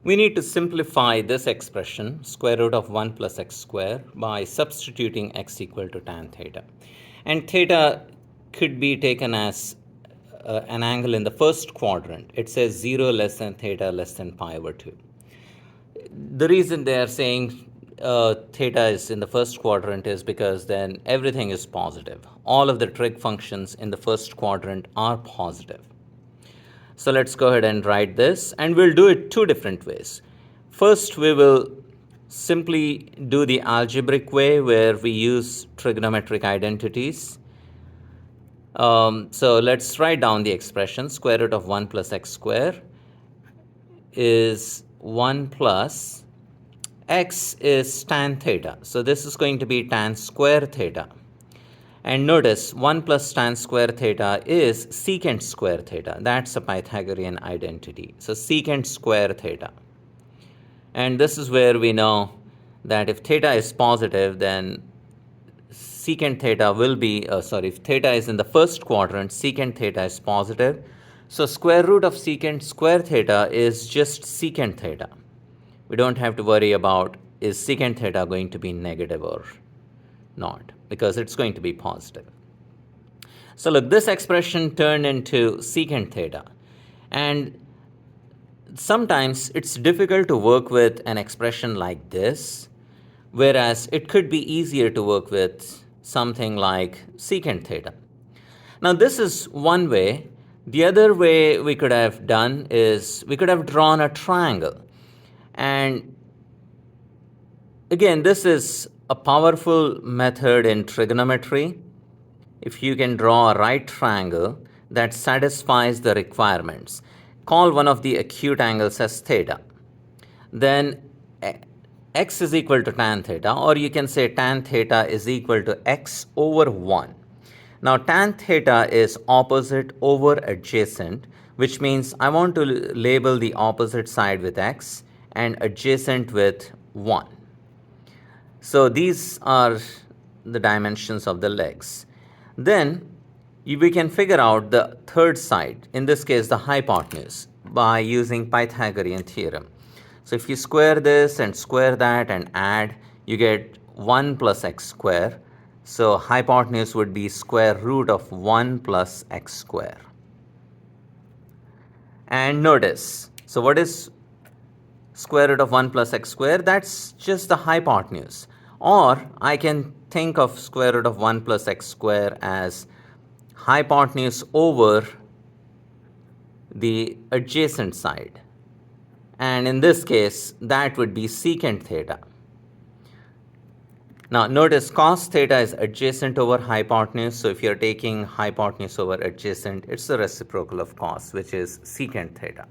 We need to simplify this expression, square root of 1 plus x square, by substituting x equal to tan theta. And theta could be taken as an angle in the first quadrant. It says 0 less than theta less than pi over 2. The reason they are saying theta is in the first quadrant is because then everything is positive. All of the trig functions in the first quadrant are positive. So let's go ahead and write this, and we'll do it two different ways. First, we will simply do the algebraic way where we use trigonometric identities. So let's write down the expression. Square root of 1 plus x square is 1 plus x is tan theta. So this is going to be tan square theta. And notice 1 plus tan square theta is secant square theta. That's a Pythagorean identity. So secant square theta. And this is where we know that if theta is positive, then secant theta will be, if theta is in the first quadrant, secant theta is positive. So square root of secant square theta is just secant theta. We don't have to worry about is secant theta going to be negative or not, because it's going to be positive. So look, this expression turned into secant theta. And sometimes it's difficult to work with an expression like this, whereas it could be easier to work with something like secant theta. Now this is one way. The other way we could have done is we could have drawn a triangle. And again, this is a powerful method in trigonometry. If you can draw a right triangle that satisfies the requirements, call one of the acute angles as theta. Then x is equal to tan theta, or you can say tan theta is equal to x over 1. Now tan theta is opposite over adjacent, which means I want to label the opposite side with x and adjacent with 1. So these are the dimensions of the legs. Then we can figure out the third side, in this case the hypotenuse, by using Pythagorean theorem. So if you square this and square that and add, you get 1 plus x square. So hypotenuse would be square root of 1 plus x square. And notice, so what is square root of 1 plus x square? That's just the hypotenuse. Or I can think of square root of 1 plus x square as hypotenuse over the adjacent side. And in this case, that would be secant theta. Now notice cos theta is adjacent over hypotenuse. So if you're taking hypotenuse over adjacent, it's the reciprocal of cos, which is secant theta.